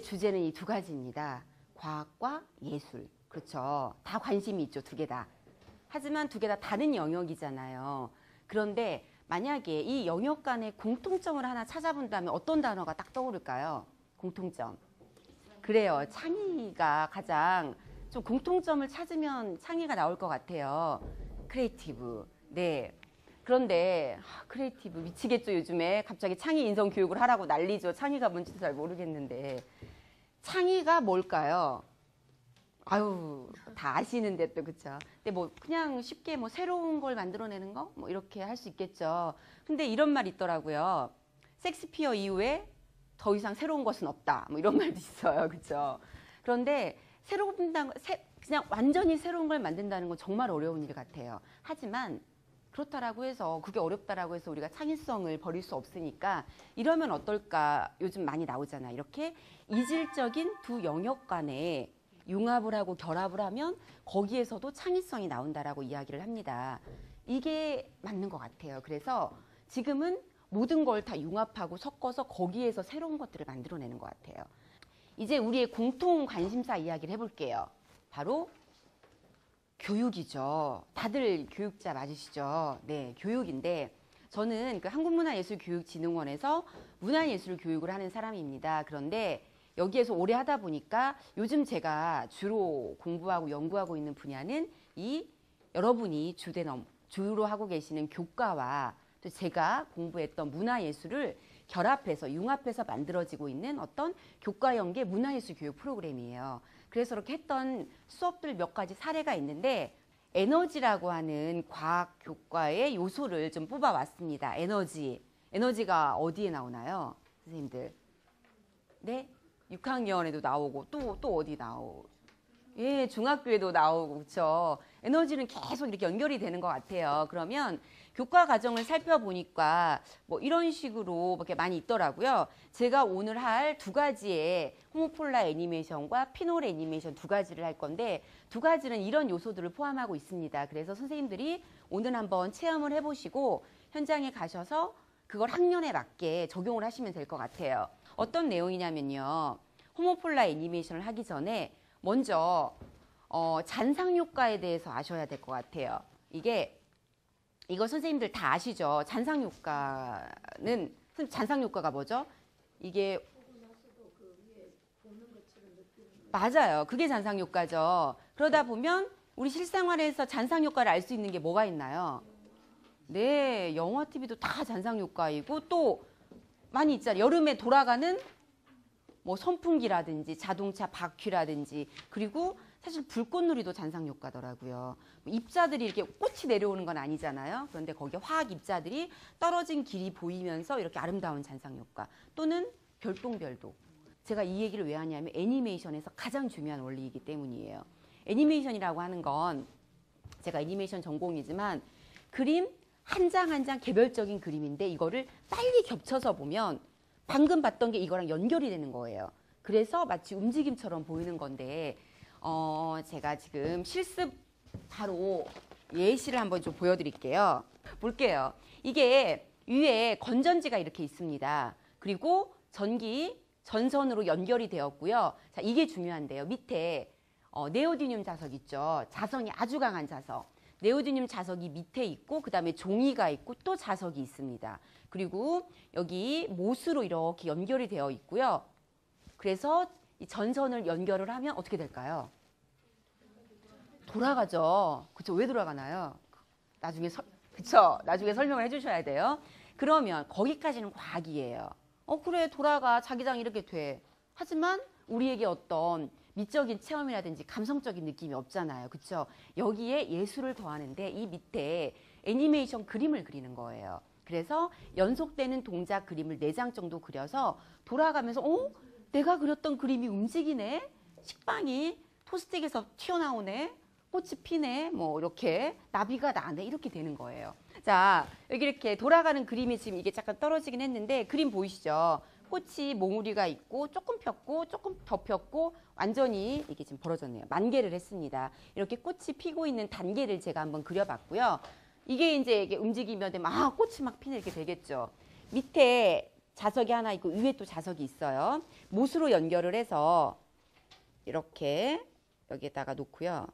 주제는 이 두 가지입니다. 과학과 예술. 그렇죠. 다 관심이 있죠. 두 개 다. 하지만 두 개 다 다른 영역이잖아요. 그런데 만약에 이 영역 간의 공통점을 하나 찾아본다면 어떤 단어가 딱 떠오를까요? 공통점. 그래요. 창의가 가장 좀 공통점을 찾으면 창의가 나올 것 같아요. 크리에이티브. 네. 그런데 크리에이티브 미치겠죠. 요즘에 갑자기 창의 인성 교육을 하라고 난리죠. 창의가 뭔지도 잘 모르겠는데. 창의가 뭘까요? 아유, 다 아시는데 또 그쵸. 근데 뭐 그냥 쉽게 뭐 새로운 걸 만들어내는 거? 뭐 이렇게 할 수 있겠죠. 근데 이런 말 있더라고요. 섹스피어 이후에 더 이상 새로운 것은 없다. 뭐 이런 말도 있어요. 그쵸. 그런데 그냥 완전히 새로운 걸 만든다는 건 정말 어려운 일 같아요. 하지만 그렇다라고 해서 그게 어렵다라고 해서 우리가 창의성을 버릴 수 없으니까 이러면 어떨까 요즘 많이 나오잖아요. 이렇게 이질적인 두 영역 간에 융합을 하고 결합을 하면 거기에서도 창의성이 나온다라고 이야기를 합니다. 이게 맞는 것 같아요. 그래서 지금은 모든 걸 다 융합하고 섞어서 거기에서 새로운 것들을 만들어내는 것 같아요. 이제 우리의 공통 관심사 이야기를 해볼게요. 바로 교육이죠. 다들 교육자 맞으시죠? 네, 교육인데 저는 그 한국문화예술교육진흥원에서 문화예술 교육을 하는 사람입니다. 그런데 여기에서 오래 하다 보니까 요즘 제가 주로 공부하고 연구하고 있는 분야는 이 여러분이 주로 하고 계시는 교과와 또 제가 공부했던 문화예술을 결합해서 융합해서 만들어지고 있는 어떤 교과 연계 문화예술 교육 프로그램이에요. 그래서 이렇게 했던 수업들 몇 가지 사례가 있는데 에너지라고 하는 과학 교과의 요소를 좀 뽑아왔습니다. 에너지가 어디에 나오나요? 선생님들. 네? 6학년에도 나오고 또 어디 나오고 예, 중학교에도 나오고 그렇죠. 에너지는 계속 이렇게 연결이 되는 것 같아요. 그러면 교과 과정을 살펴보니까 뭐 이런 식으로 이렇게 많이 있더라고요. 제가 오늘 할 두 가지의 호모폴라 애니메이션과 피놀 애니메이션 두 가지를 할 건데 두 가지는 이런 요소들을 포함하고 있습니다. 그래서 선생님들이 오늘 한번 체험을 해보시고 현장에 가셔서 그걸 학년에 맞게 적용을 하시면 될 것 같아요. 어떤 내용이냐면요. 호모폴라 애니메이션을 하기 전에 먼저 잔상효과에 대해서 아셔야 될 것 같아요. 이거 선생님들 다 아시죠? 잔상효과가 뭐죠? 이게 맞아요. 그게 잔상효과죠. 그러다 보면 우리 실생활에서 잔상효과를 알 수 있는 게 뭐가 있나요? 네, 영화, TV도 다 잔상효과이고 또 많이 있잖아요. 여름에 돌아가는 뭐 선풍기라든지 자동차 바퀴라든지 그리고 사실 불꽃놀이도 잔상효과더라고요. 입자들이 이렇게 꽃이 내려오는 건 아니잖아요. 그런데 거기에 화학 입자들이 떨어진 길이 보이면서 이렇게 아름다운 잔상효과 또는 별똥별도. 제가 이 얘기를 왜 하냐면 애니메이션에서 가장 중요한 원리이기 때문이에요. 애니메이션이라고 하는 건 제가 애니메이션 전공이지만 그림 한 장 한 장 개별적인 그림인데 이거를 빨리 겹쳐서 보면 방금 봤던 게 이거랑 연결이 되는 거예요. 그래서 마치 움직임처럼 보이는 건데 제가 지금 실습 바로 예시를 한번 좀 보여드릴게요. 볼게요. 이게 위에 건전지가 이렇게 있습니다. 그리고 전선으로 연결이 되었고요. 자, 이게 중요한데요. 밑에 네오디듐 자석 있죠. 자성이 아주 강한 자석. 네오디듐 자석이 밑에 있고 그 다음에 종이가 있고 또 자석이 있습니다. 그리고 여기 못으로 이렇게 연결이 되어 있고요. 그래서 이 전선을 연결을 하면 어떻게 될까요? 돌아가죠. 그쵸? 왜 돌아가나요? 나중에 설명을 해주셔야 돼요. 그러면 거기까지는 과학이에요. 그래 돌아가 자기장 이렇게 돼. 하지만 우리에게 어떤 미적인 체험이라든지 감성적인 느낌이 없잖아요. 그렇죠? 여기에 예술을 더하는데 이 밑에 애니메이션 그림을 그리는 거예요. 그래서 연속되는 동작 그림을 4장 정도 그려서 돌아가면서 내가 그렸던 그림이 움직이네. 식빵이 토스틱에서 튀어나오네. 꽃이 피네. 뭐 이렇게 나비가 나네. 이렇게 되는 거예요. 자, 여기 이렇게 돌아가는 그림이 지금 이게 잠깐 떨어지긴 했는데 그림 보이시죠? 꽃이 몽우리가 있고 조금 폈고 조금 더 폈고 완전히 이게 지금 벌어졌네요. 만개를 했습니다. 이렇게 꽃이 피고 있는 단계를 제가 한번 그려봤고요. 이게 이제 이게 움직이면 되면 꽃이 막 피네 이렇게 되겠죠. 밑에 자석이 하나 있고 위에 또 자석이 있어요. 못으로 연결을 해서 이렇게 여기에다가 놓고요.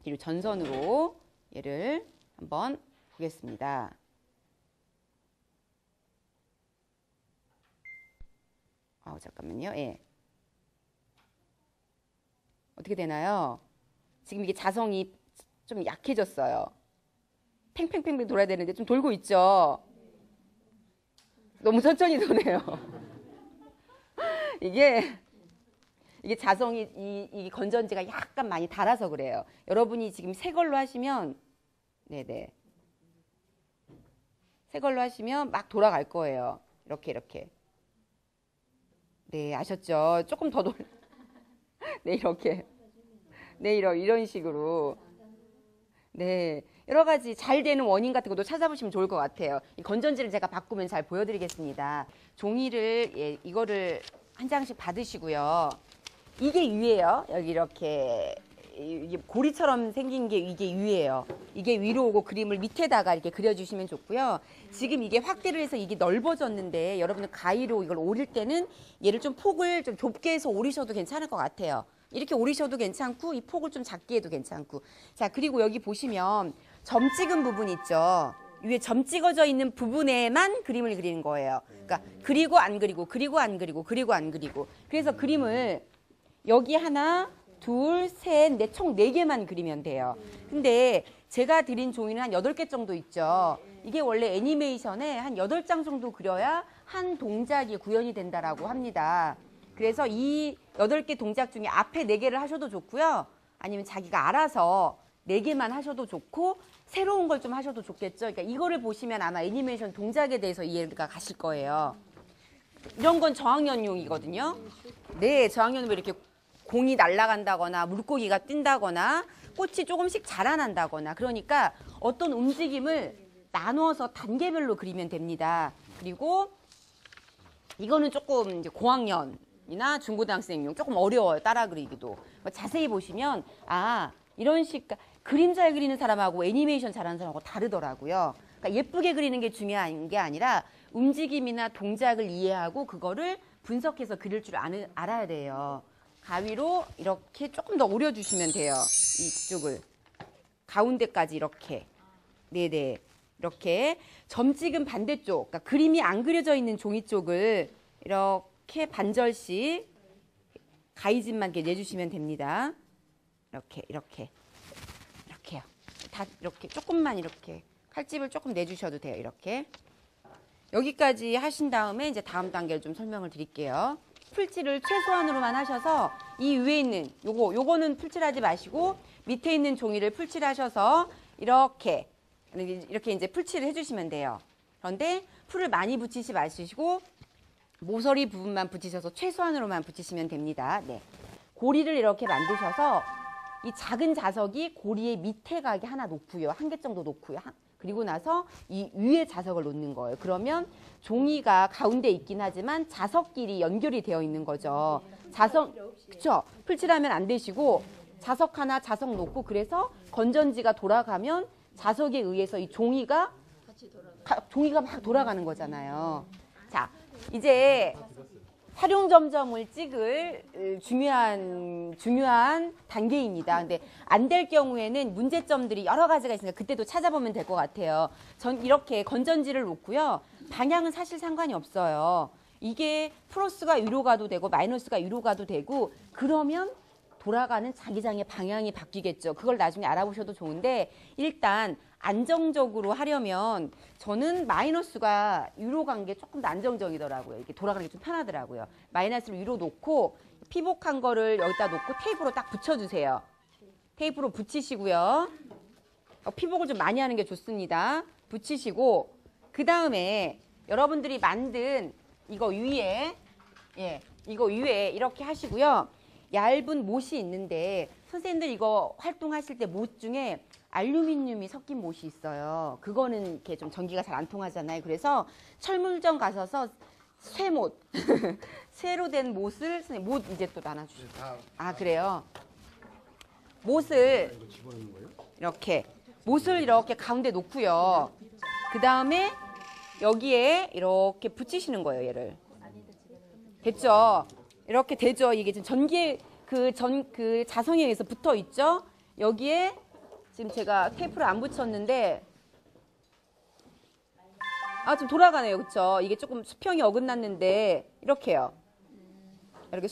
그리고 전선으로 얘를 한번 보겠습니다. 잠깐만요. 예. 어떻게 되나요? 지금 이게 자성이 좀 약해졌어요. 팽팽팽팽 돌아야 되는데 좀 돌고 있죠? 너무 천천히 도네요. 이게 자성이 이 건전지가 약간 많이 닳아서 그래요. 여러분이 지금 새 걸로 하시면 네네 새 걸로 하시면 막 돌아갈 거예요. 이렇게 네 아셨죠? 조금 더 네 이렇게 네 이런 식으로 네 여러 가지 잘 되는 원인 같은 것도 찾아보시면 좋을 것 같아요. 이 건전지를 제가 바꾸면 잘 보여드리겠습니다. 종이를 이거를 한 장씩 받으시고요. 이게 위예요. 여기 이렇게 이게 고리처럼 생긴 게 이게 위예요. 이게 위로 오고 그림을 밑에다가 이렇게 그려주시면 좋고요. 지금 이게 확대를 해서 이게 넓어졌는데 여러분은 가위로 이걸 오릴 때는 얘를 좀 폭을 좀 좁게 해서 오리셔도 괜찮을 것 같아요. 이렇게 오리셔도 괜찮고 이 폭을 좀 작게 해도 괜찮고. 자, 그리고 여기 보시면 점 찍은 부분 있죠. 위에 점 찍어져 있는 부분에만 그림을 그리는 거예요. 그러니까 그리고 안 그리고 그리고 안 그리고 그리고 안 그리고. 그래서 그림을 여기 하나 둘, 셋, 넷, 총 4개만 그리면 돼요. 근데 제가 드린 종이는 한 8개 정도 있죠. 이게 원래 애니메이션에 한 8장 정도 그려야 한 동작이 구현이 된다라고 합니다. 그래서 이 8개 동작 중에 앞에 4개를 하셔도 좋고요. 아니면 자기가 알아서 4개만 하셔도 좋고 새로운 걸 좀 하셔도 좋겠죠. 그러니까 이거를 보시면 아마 애니메이션 동작에 대해서 이해가 가실 거예요. 이런 건 저학년용이거든요. 네, 저학년은 이렇게 공이 날아간다거나 물고기가 뛴다거나 꽃이 조금씩 자라난다거나 그러니까 어떤 움직임을 나눠서 단계별로 그리면 됩니다. 그리고 이거는 조금 이제 고학년이나 중고등학생용 조금 어려워요. 따라 그리기도. 자세히 보시면 이런 식 그림 잘 그리는 사람하고 애니메이션 잘하는 사람하고 다르더라고요. 그러니까 예쁘게 그리는 게 중요한 게 아니라 움직임이나 동작을 이해하고 그거를 분석해서 그릴 줄 알아야 돼요. 가위로 이렇게 조금 더 오려주시면 돼요. 이쪽을. 가운데까지 이렇게. 네네. 이렇게 점 찍은 반대쪽, 그러니까 그림이 안 그려져 있는 종이 쪽을 이렇게 반절씩 가위집만 이렇게 내주시면 됩니다. 이렇게요. 다 이렇게 조금만 이렇게 칼집을 조금 내주셔도 돼요. 이렇게. 여기까지 하신 다음에 이제 다음 단계를 좀 설명을 드릴게요. 풀칠을 최소한으로만 하셔서 이 위에 있는 요거는 풀칠하지 마시고 밑에 있는 종이를 풀칠하셔서 이렇게 이제 풀칠을 해주시면 돼요. 그런데 풀을 많이 붙이지 마시고 모서리 부분만 붙이셔서 최소한으로만 붙이시면 됩니다. 네. 고리를 이렇게 만드셔서 이 작은 자석이 고리의 밑에 가게 하나 놓고요. 1개 정도 놓고요. 그리고 나서 이 위에 자석을 놓는 거예요. 그러면 종이가 가운데 있긴 하지만 자석끼리 연결이 되어 있는 거죠. 그쵸? 풀칠하면 안 되시고 자석 하나 자석 놓고 그래서 건전지가 돌아가면 자석에 의해서 이 종이가 막 돌아가는 거잖아요. 자, 이제 활용점점을 찍을 중요한 단계입니다. 근데 안 될 경우에는 문제점들이 여러 가지가 있으니까 그때도 찾아보면 될 것 같아요. 전 이렇게 건전지를 놓고요. 방향은 사실 상관이 없어요. 이게 플러스가 위로 가도 되고 마이너스가 위로 가도 되고 그러면 돌아가는 자기장의 방향이 바뀌겠죠. 그걸 나중에 알아보셔도 좋은데 일단 안정적으로 하려면 저는 마이너스가 위로 간 게 조금 더 안정적이더라고요. 이렇게 돌아가는 게 좀 편하더라고요. 마이너스를 위로 놓고 피복한 거를 여기다 놓고 테이프로 딱 붙여주세요. 테이프로 붙이시고요. 피복을 좀 많이 하는 게 좋습니다. 붙이시고 그 다음에 여러분들이 만든 이거 위에 이렇게 하시고요. 얇은 못이 있는데 선생님들 이거 활동하실 때 못 중에 알루미늄이 섞인 못이 있어요. 그거는 이렇게 좀 전기가 잘 안 통하잖아요. 그래서 철물점 가셔서 쇠못, 쇠로 된 못을 선생님 못 이제 또 나눠주시죠. 그래요. 못을 이렇게 가운데 놓고요. 그 다음에 여기에 이렇게 붙이시는 거예요, 얘를. 됐죠? 이렇게 되죠? 이게 지금 전기에 그 자성에 의해서 붙어 있죠? 여기에 지금 제가 테이프를 안 붙였는데 좀 돌아가네요. 그쵸? 이게 조금 수평이 어긋났는데 이렇게요. 이렇게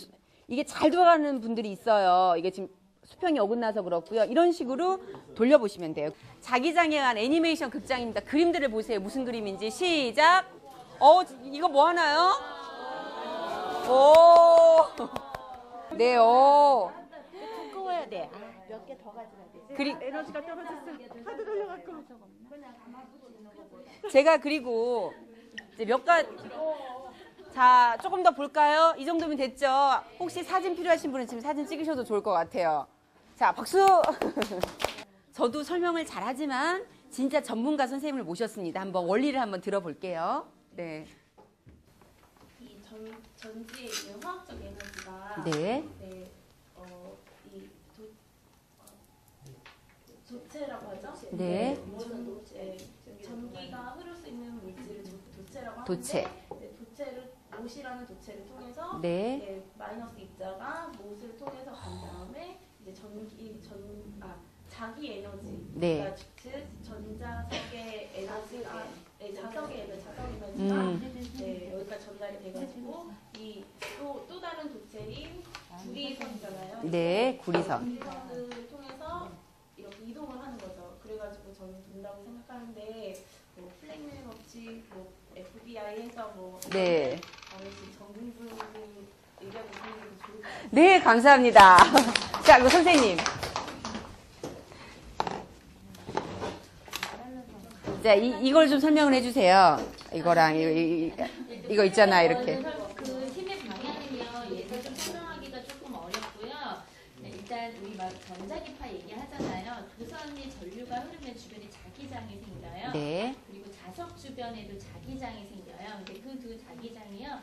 이게 잘 돌아가는 분들이 있어요. 이게 지금 수평이 어긋나서 그렇고요. 이런 식으로 돌려보시면 돼요. 자기장에 의한 애니메이션 극장입니다. 그림들을 보세요. 무슨 그림인지. 시작. 이거 뭐 하나요? 오. 네, 오. 두꺼워야 돼. 몇 개 더 가져야 돼. 에너지가 떨어졌어. 하도 돌려갖고. 제가 그리고 이제 자, 조금 더 볼까요? 이 정도면 됐죠? 혹시 사진 필요하신 분은 지금 사진 찍으셔도 좋을 것 같아요. 자, 박수! 저도 설명을 잘하지만 진짜 전문가 선생님을 모셨습니다. 한번 원리를 한번 들어볼게요. 네. 이 전지에 있는 화학적 에너지가 네. 이 도체라고 하죠? 네. 전기가 흐를 수 있는 물질을 도체라고 하는데 도체. 도체를 못이라는 도체를 통해서 네. 마이너스 입자가 못을 통해서 간 다음에 이제 자기 에너지, 네. 그러니까 즉 전자석의 에너지가 자석의 에너지가 여기까지 전달이 돼가지고 이 또 다른 도체인 구리선이잖아요. 네, 구리선. 구리선을 통해서 이렇게 이동을 하는 거죠. 그래가지고 저는 돈다고 생각하는데 뭐 플랭크의 법칙, 뭐 FBI 해서 뭐 네. 정근수 얘기하고 있는 게 좋을 것 같아요. 네, 감사합니다. 자, 이거 선생님. 자, 이걸 좀 설명을 해주세요. 이거랑 이거 있잖아, 이렇게. 그 힘의 방향은요, 얘를 좀 설명하기가 조금 어렵고요. 일단 우리 막 전자기파 얘기하잖아요. 도선이 전류가 흐르면 주변에 자기장이 생겨요. 네. 그리고 자석 주변에도 자기장이 생겨요. 근데 그 두 자기장이요,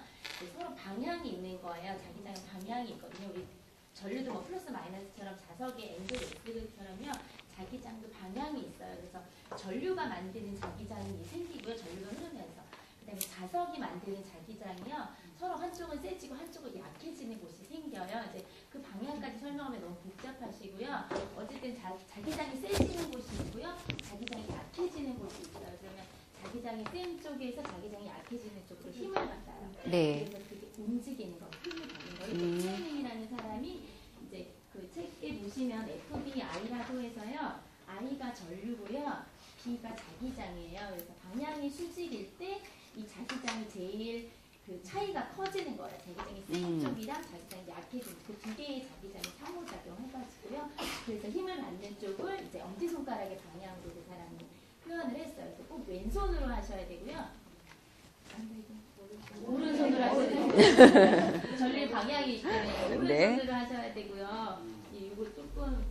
서로 방향이 있는 거예요. 자기장에 방향이 있거든요. 우리 전류도 뭐 플러스 마이너스처럼 자석의 엔드 X처럼요. 자기장도 방향이 있어요. 그래서 전류가 만드는 자기장이 생기고요. 전류가 흐르면서. 그다음에 자석이 만드는 자기장이요. 서로 한쪽은 세지고 한쪽은 약해지는 곳이 생겨요. 이제 그 방향까지 설명하면 너무 복잡하시고요. 어쨌든 자기장이 세지는 곳이 있고요. 자기장이 약해지는 곳이 있어요. 그러면 자기장이 센 쪽에서 자기장이 약해지는 쪽으로 힘을 받아요. 네. 그래서 그게 움직이는 거, 힘을 받는 거예요. 최민이라는 사람이 이제 그 책에 보시면 FBI라고 해서요. I가 전류고요. B가 자기장이에요. 그래서 방향이 수직일 때 이 자기장이 제일 그 차이가 커지는 거예요. 자기장이 센 쪽이랑 자기장이 약해지는 그 두 개의 자기장이 상호작용해가지고요. 그래서 힘을 받는 쪽을 이제 엄지손가락의 방향으로 그 사람이 표현을 했어요. 그래서 꼭 왼손으로 하셔야 되고요. 오른손으로 하셔야 되고요. 전류의 방향이기 때문에 오른손으로 하셔야 되고요. 이거 조금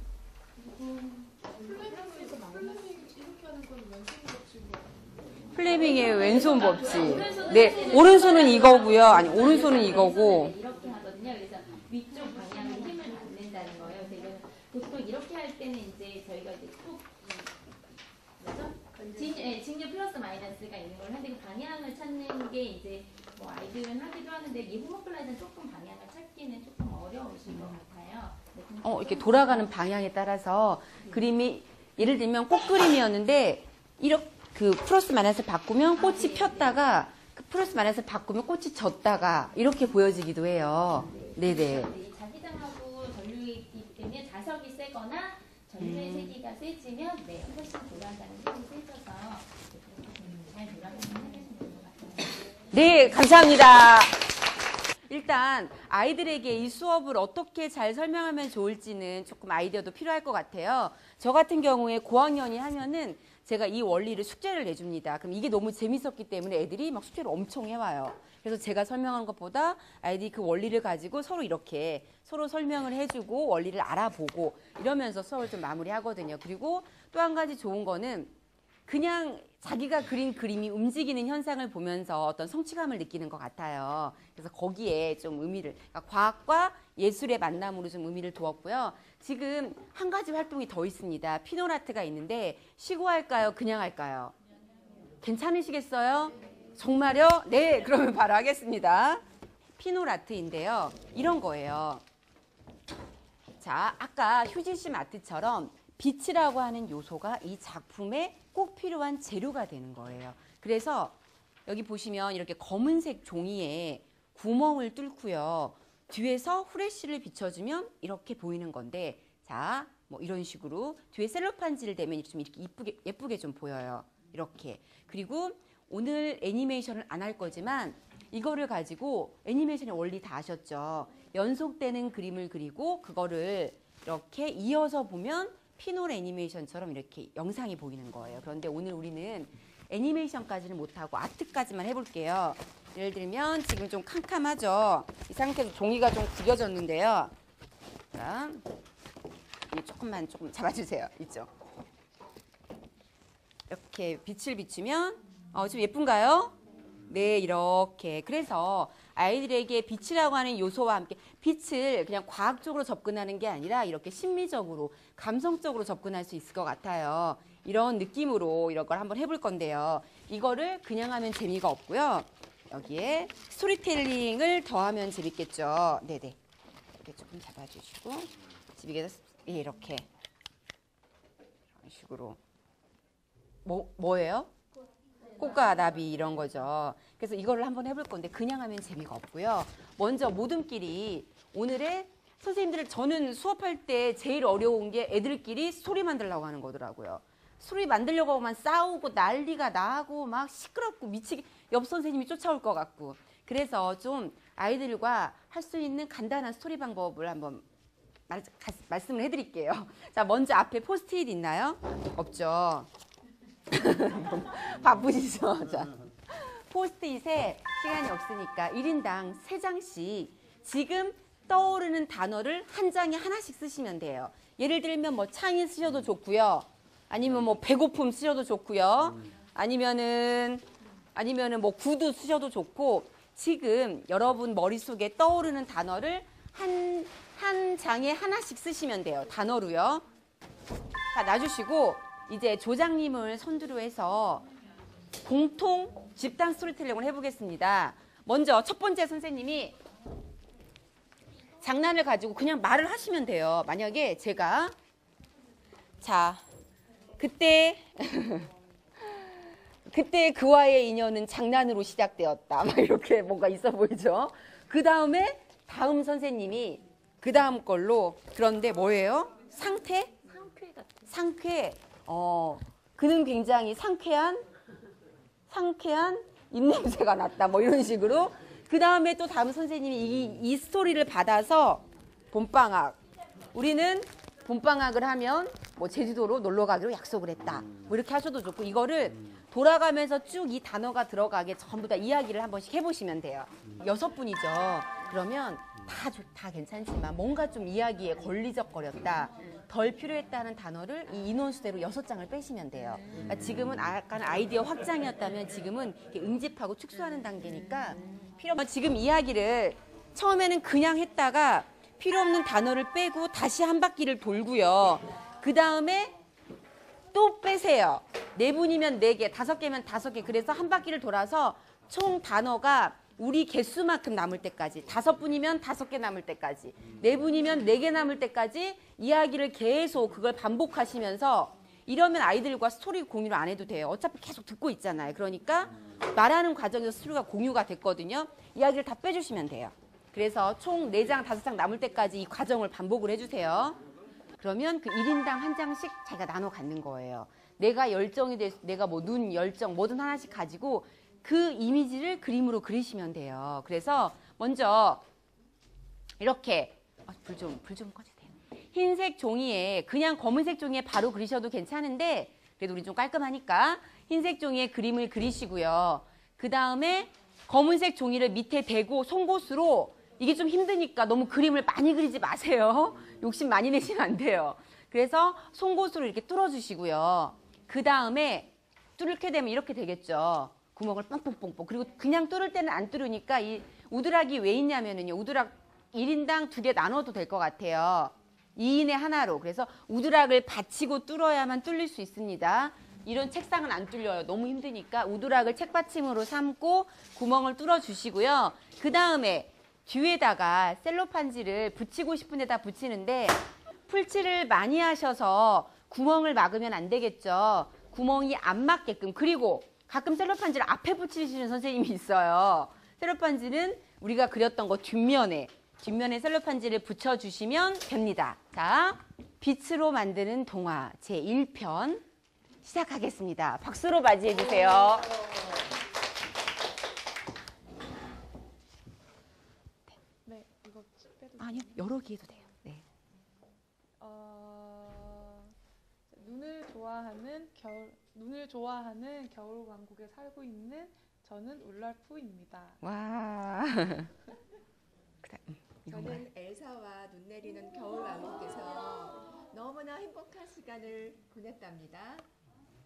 플레밍의 왼손 법칙. 네, 오른손은 이거고요. 아니, 오른손은 이거고. 이렇게 하거든요. 그래서 위쪽 방향에 힘을 받는다는 거예요. 그래서 이거는 보통 이렇게 할 때는 이제 저희가 이제 꼭 뭐죠? 직류 플러스 마이너스가 있는 걸 하는데 그 방향을 찾는 게 이제 뭐 아이들은 하기도 하는데 이 호모클라이드는 조금 방향을 찾기는 조금 어려우실 것 같아요. 이렇게 돌아가는 방향에 따라서 그림이 예를 들면 꽃 그림이었는데 이렇게 그 플러스 마이너스 바꾸면 꽃이 폈다가 그 플러스 마이너스 바꾸면 꽃이 졌다가 이렇게 보여지기도 해요. 네네. 이 자기장하고 전류이기 때문에 자석이 세거나 전류의 세기가 세지면 훨씬 돌아가는 힘이 세져서 잘 돌아가는 해주시면 될 것 같아요. 네, 감사합니다. 일단 아이들에게 이 수업을 어떻게 잘 설명하면 좋을지는 조금 아이디어도 필요할 것 같아요. 저 같은 경우에 고학년이 하면은 제가 이 원리를 숙제를 내줍니다. 그럼 이게 너무 재밌었기 때문에 애들이 막 숙제를 엄청 해와요. 그래서 제가 설명하는 것보다 아이들이 그 원리를 가지고 서로 이렇게 서로 설명을 해주고 원리를 알아보고 이러면서 수업을 좀 마무리하거든요. 그리고 또 한 가지 좋은 거는 그냥 자기가 그린 그림이 움직이는 현상을 보면서 어떤 성취감을 느끼는 것 같아요. 그래서 거기에 좀 의미를, 그러니까 과학과 예술의 만남으로 좀 의미를 두었고요. 지금 한 가지 활동이 더 있습니다. 피놀아트가 있는데 쉬고 할까요? 그냥 할까요? 괜찮으시겠어요? 정말요? 네, 그러면 바로 하겠습니다. 피놀아트인데요. 이런 거예요. 자, 아까 휴지심 아트처럼 빛이라고 하는 요소가 이 작품에 꼭 필요한 재료가 되는 거예요. 그래서 여기 보시면 이렇게 검은색 종이에 구멍을 뚫고요. 뒤에서 후레쉬를 비춰주면 이렇게 보이는 건데, 자, 뭐 이런 식으로 뒤에 셀로판지를 대면 좀 이렇게 예쁘게 좀 보여요. 이렇게. 그리고 오늘 애니메이션을 안 할 거지만 이거를 가지고 애니메이션의 원리 다 아셨죠? 연속되는 그림을 그리고 그거를 이렇게 이어서 보면 피놀 애니메이션처럼 이렇게 영상이 보이는 거예요. 그런데 오늘 우리는 애니메이션까지는 못하고 아트까지만 해볼게요. 예를 들면 지금 좀 캄캄하죠? 이 상태에서 종이가 좀 구겨졌는데요. 자, 조금 잡아주세요. 있죠? 이렇게 빛을 비추면 좀 예쁜가요? 네, 이렇게. 그래서 아이들에게 빛이라고 하는 요소와 함께 빛을 그냥 과학적으로 접근하는 게 아니라 이렇게 심미적으로, 감성적으로 접근할 수 있을 것 같아요. 이런 느낌으로 이런 걸 한번 해볼 건데요. 이거를 그냥 하면 재미가 없고요. 여기에 스토리텔링을 더하면 재밌겠죠. 네네. 이렇게 조금 잡아주시고 집에서 이렇게 이런 식으로 뭐예요? 꽃과 나비 이런 거죠. 그래서 이거를 한번 해볼 건데 그냥 하면 재미가 없고요. 먼저 모둠끼리 오늘의 선생님들 저는 수업할 때 제일 어려운 게 애들끼리 스토리 만들려고 하는 거더라고요. 스토리 만들려고 하면 싸우고 난리가 나고 막 시끄럽고 미치게 옆 선생님이 쫓아올 것 같고. 그래서 좀 아이들과 할 수 있는 간단한 스토리 방법을 한번 말씀을 해드릴게요. 자, 먼저 앞에 포스트잇 있나요? 없죠. 바쁘시죠? 자, 포스트잇에 시간이 없으니까 1인당 3장씩 지금 떠오르는 단어를 한 장에 하나씩 쓰시면 돼요. 예를 들면 뭐 창의 쓰셔도 좋고요. 아니면 뭐 배고픔 쓰셔도 좋고요. 아니면은 뭐 구두 쓰셔도 좋고, 지금 여러분 머릿속에 떠오르는 단어를 한 장에 하나씩 쓰시면 돼요. 단어로요. 자, 놔주시고 이제 조장님을 선두로 해서 공통 집단 스토리텔링을 해보겠습니다. 먼저 첫 번째 선생님이 장난을 가지고 그냥 말을 하시면 돼요. 만약에 제가 자, 그때 그와의 인연은 장난으로 시작되었다. 막 이렇게 뭔가 있어 보이죠? 그 다음에 다음 선생님이 그 다음 걸로, 그런데 뭐예요? 상쾌? 상쾌. 그는 굉장히 상쾌한 입냄새가 났다. 뭐 이런 식으로. 그 다음에 또 다음 선생님이 이 스토리를 받아서 봄방학. 우리는 봄방학을 하면 뭐 제주도로 놀러 가기로 약속을 했다. 뭐 이렇게 하셔도 좋고, 이거를 돌아가면서 쭉 이 단어가 들어가게 전부 다 이야기를 한 번씩 해보시면 돼요. 6분이죠. 그러면 다 괜찮지만 뭔가 좀 이야기에 걸리적거렸다, 덜 필요했다는 단어를 이 인원수대로 6장을 빼시면 돼요. 그러니까 지금은 약간 아이디어 확장이었다면 지금은 이렇게 응집하고 축소하는 단계니까 지금 이야기를 처음에는 그냥 했다가 필요 없는 단어를 빼고 다시 한 바퀴를 돌고요. 그 다음에 또 빼세요. 4분이면 4개, 5개면 5개. 그래서 한 바퀴를 돌아서 총 단어가 우리 개수만큼 남을 때까지, 5분이면 5개 남을 때까지, 4분이면 4개 남을 때까지 이야기를 계속 그걸 반복하시면서, 이러면 아이들과 스토리 공유를 안 해도 돼요. 어차피 계속 듣고 있잖아요. 그러니까 말하는 과정에서 스토리가 공유가 됐거든요. 이야기를 다 빼주시면 돼요. 그래서 총 4장, 5장 남을 때까지 이 과정을 반복을 해주세요. 그러면 그 1인당 한 장씩 자기가 나눠 갖는 거예요. 내가 열정이 될, 내가 뭐 눈, 열정 뭐든 하나씩 가지고 그 이미지를 그림으로 그리시면 돼요. 그래서 먼저 이렇게 불 좀 꺼주세요. 흰색 종이에, 그냥 검은색 종이에 바로 그리셔도 괜찮은데 그래도 우리 좀 깔끔하니까 흰색 종이에 그림을 그리시고요. 그 다음에 검은색 종이를 밑에 대고 송곳으로, 이게 좀 힘드니까 너무 그림을 많이 그리지 마세요. 욕심 많이 내시면 안 돼요. 그래서 송곳으로 이렇게 뚫어주시고요. 그 다음에 뚫게 되면 이렇게 되겠죠. 구멍을 뻥뻥뻥뻥. 그리고 그냥 뚫을 때는 안 뚫으니까 이 우드락이 왜 있냐면은요. 우드락 1인당 2개 나눠도 될 것 같아요. 2인에 하나로. 그래서 우드락을 받치고 뚫어야만 뚫릴 수 있습니다. 이런 책상은 안 뚫려요. 너무 힘드니까 우드락을 책받침으로 삼고 구멍을 뚫어 주시고요. 그 다음에 뒤에다가 셀로판지를 붙이고 싶은 데다 붙이는데 풀칠을 많이 하셔서 구멍을 막으면 안 되겠죠. 구멍이 안 맞게끔. 그리고 가끔 셀로판지를 앞에 붙이시는 선생님이 있어요. 셀로판지는 우리가 그렸던 거 뒷면에 셀로판지를 붙여주시면 됩니다. 자, 빛으로 만드는 동화 제1편 시작하겠습니다. 박수로 맞이해 주세요. 네, 이거 빼도 아니요, 여러 개 해도 돼요. 네. 눈을 좋아하는 겨울 왕국에 살고 있는 저는 울랄프입니다. 와. 이건가요? 저는 엘사와 눈 내리는 겨울 왕국에서 너무나 행복한 시간을 보냈답니다.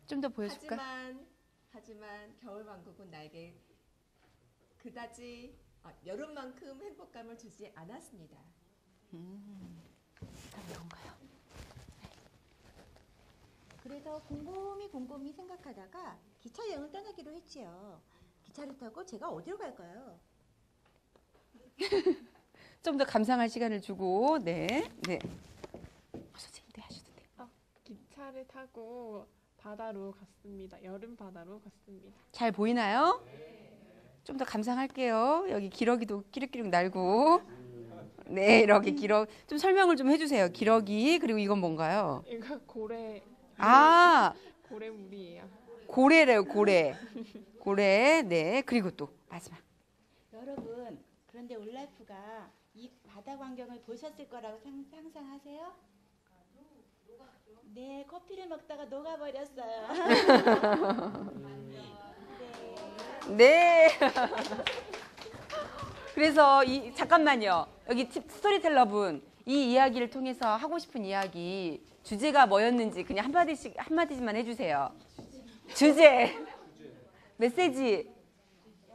좀 더 보여줄까? 하지만 겨울 왕국은 나에게 그다지 여름만큼 행복감을 주지 않았습니다. 이건가요? 그래서 곰곰이 생각하다가 기차 여행을 떠나기로 했지요. 기차를 타고 제가 어디로 갈까요? 좀 더 감상할 시간을 주고, 네. 선생님도 하셔도 돼요. 기차를 타고 바다로 갔습니다. 여름 바다로 갔습니다. 잘 보이나요? 좀 더 감상할게요. 여기 기러기도 끼룩끼룩 날고. 네, 이렇게 기러. 좀 설명을 좀 해주세요. 기러기, 그리고 이건 뭔가요? 이거 고래물이에요. 고래래요, 고래. 고래, 네. 그리고 또 마지막. 여러분, 그런데 울랄프가 이 바다 광경을 보셨을 거라고 상상하세요? 네, 커피를 먹다가 녹아버렸어요. 네. 그래서 잠깐만요. 여기 스토리텔러분, 이 이야기를 통해서 하고 싶은 이야기 주제가 뭐였는지 그냥 한마디만 해주세요. 주제, 메시지.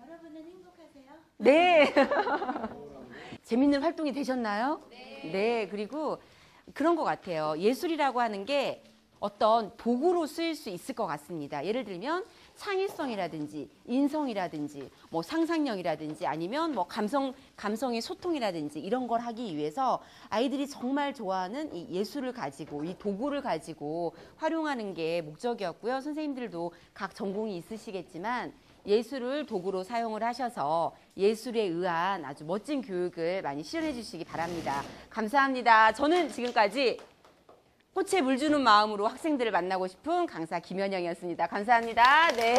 여러분은 행복하세요? 네. 재밌는 활동이 되셨나요? 네. 그리고 그런 것 같아요. 예술이라고 하는 게 어떤 도구로 쓰일 수 있을 것 같습니다. 예를 들면 창의성이라든지 인성이라든지 뭐 상상력이라든지 아니면 뭐 감성의 소통이라든지 이런 걸 하기 위해서 아이들이 정말 좋아하는 이 예술을 가지고 이 도구를 가지고 활용하는 게 목적이었고요. 선생님들도 각 전공이 있으시겠지만 예술을 도구로 사용을 하셔서 예술에 의한 아주 멋진 교육을 많이 실현해 주시기 바랍니다. 감사합니다. 저는 지금까지 꽃에 물 주는 마음으로 학생들을 만나고 싶은 강사 김연영이었습니다. 감사합니다. 네.